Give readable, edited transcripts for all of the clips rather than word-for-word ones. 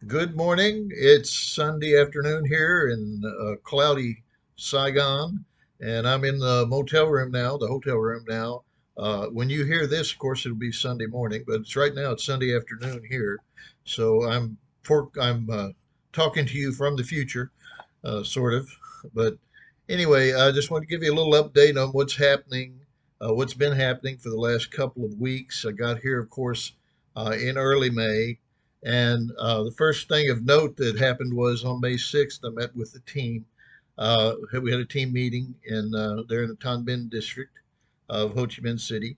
Good morning. It's Sunday afternoon here in cloudy Saigon, and I'm in the motel room now, the hotel room now. When you hear this, of course, it'll be Sunday morning, but it's right now it's Sunday afternoon here. So I'm talking to you from the future, sort of. But anyway, I just want to give you a little update on what's happening, what's been happening for the last couple of weeks. I got here, of course, in early May. And the first thing of note that happened was on May 6th, I met with the team. We had a team meeting there in the Tan Binh district of Ho Chi Minh City.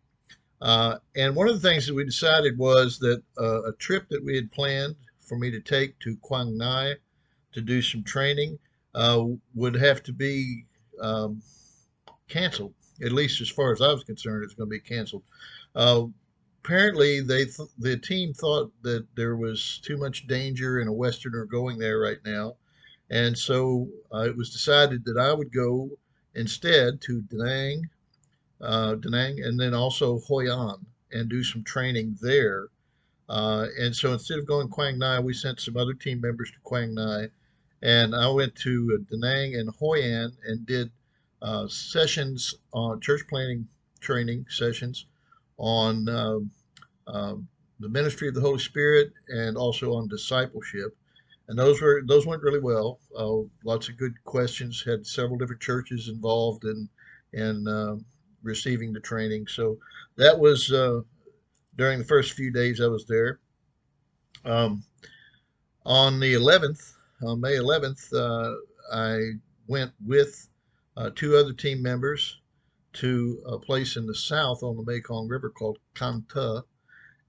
And one of the things that we decided was that a trip that we had planned for me to take to Quang Ngai to do some training would have to be um, canceled. At least as far as I was concerned, it's going to be canceled. Uh, Apparently, the team thought that there was too much danger in a Westerner going there right now, and so it was decided that I would go instead to Da Nang, and then also Hoi An and do some training there. And so instead of going Quang Nai, we sent some other team members to Quang Nai, and I went to Da Nang and Hoi An and did sessions on church planning training sessions on the ministry of the Holy Spirit and also on discipleship. And those went really well. Lots of good questions. Had several different churches involved in receiving the training. So that was during the first few days I was there. Um, on the 11th, on May 11th, I went with two other team members to a place in the south on the Mekong River called Kanta,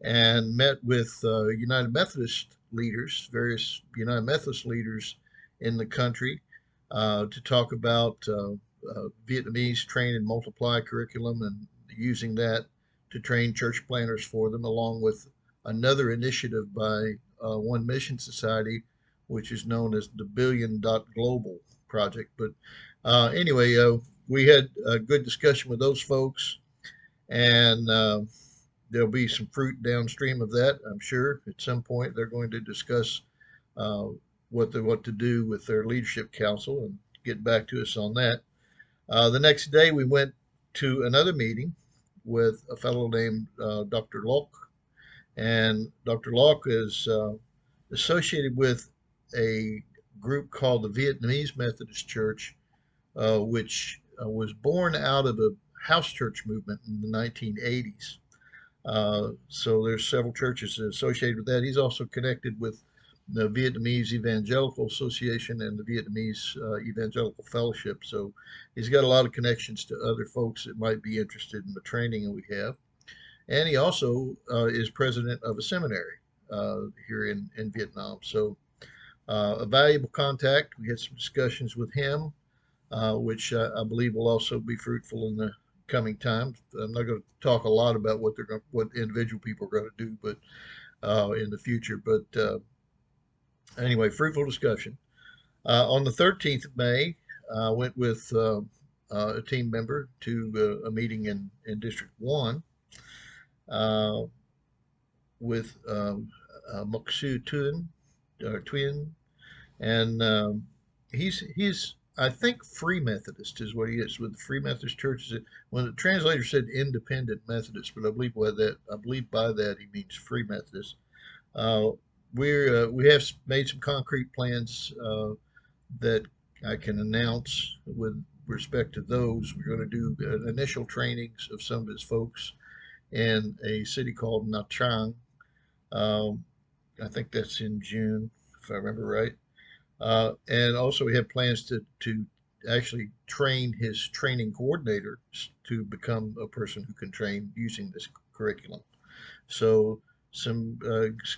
and met with United Methodist leaders, various United Methodist leaders in the country, to talk about Vietnamese train and multiply curriculum and using that to train church planners for them, along with another initiative by One Mission Society, which is known as the Billion Dot Global Project. But anyway, we had a good discussion with those folks, and there'll be some fruit downstream of that, I'm sure. At some point, they're going to discuss uh, what to do with their leadership council and get back to us on that. The next day, we went to another meeting with a fellow named Dr. Locke, and Dr. Locke is associated with a group called the Vietnamese Methodist Church, which was born out of a house church movement in the 1980s. So there's several churches associated with that. He's also connected with the Vietnamese Evangelical Association and the Vietnamese Evangelical Fellowship. So he's got a lot of connections to other folks that might be interested in the training that we have. And he also is president of a seminary here in Vietnam. So a valuable contact. We had some discussions with him, which I believe will also be fruitful in the coming times. I'm not going to talk a lot about what individual people are going to do, but in the future. But anyway, fruitful discussion. On the 13th of May, I went with a team member to a meeting in District 1 uh, with Moksu Twin, and he's I think Free Methodist is what he is with the Free Methodist churches. When the translator said Independent Methodist, but I believe by that he means Free Methodist. Uh, we have made some concrete plans that I can announce with respect to those. We're going to do initial trainings of some of his folks in a city called Nha Trang. Um, I think that's in June, if I remember right. And also, we have plans to actually train his training coordinator to become a person who can train using this curriculum. So some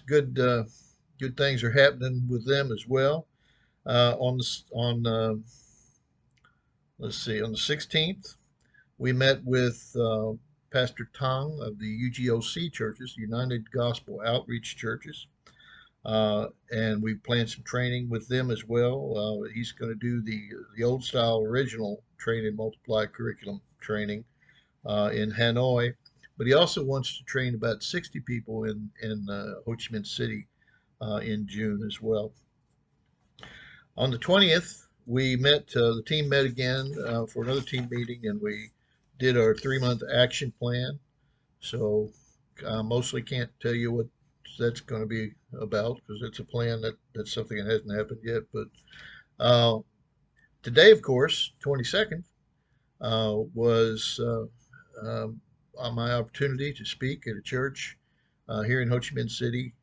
good good things are happening with them as well. On let's see, on the 16th, we met with Pastor Tong of the UGOC churches, United Gospel Outreach Churches, and we planned some training with them as well. He's going to do the old style original train and multiply curriculum training in Hanoi, but he also wants to train about 60 people in Ho Chi Minh City in June as well. On the 20th, we met, the team met again for another team meeting, and we did our 3 month action plan. So I mostly can't tell you what that's going to be about because it's a plan that's something that hasn't happened yet. But uh, today, of course, 22nd, was my opportunity to speak at a church here in Ho Chi Minh City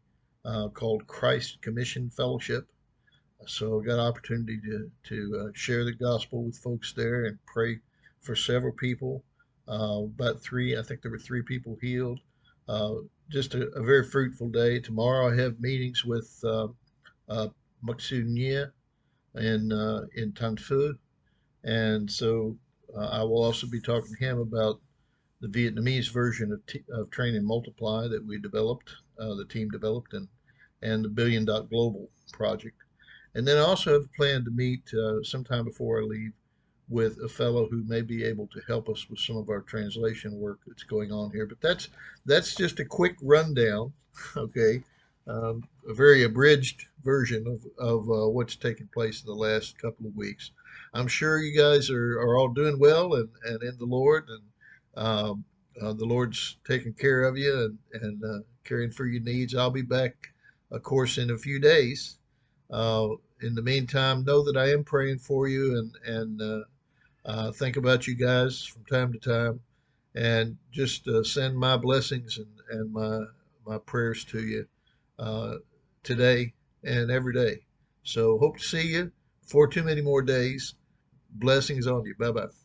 called Christ Commission Fellowship. So I got an opportunity to share the gospel with folks there and pray for several people. About three, I think there were three people healed. Uh, just a very fruitful day. Tomorrow I have meetings with uh, Maksu Nia in Tan Phu, and so I will also be talking to him about the Vietnamese version of Train and Multiply that we developed, the team developed, and the Billion Dot Global project. And then I also have a plan to meet sometime before I leave with a fellow who may be able to help us with some of our translation work that's going on here. But that's just a quick rundown, okay? A very abridged version of what's taken place in the last couple of weeks. I'm sure you guys are all doing well and in the Lord, and the Lord's taking care of you and caring for your needs. I'll be back, of course, in a few days. In the meantime, know that I am praying for you and think about you guys from time to time, and just send my blessings and my prayers to you uh, today and every day. So hope to see you for too many more days. Blessings on you. Bye bye.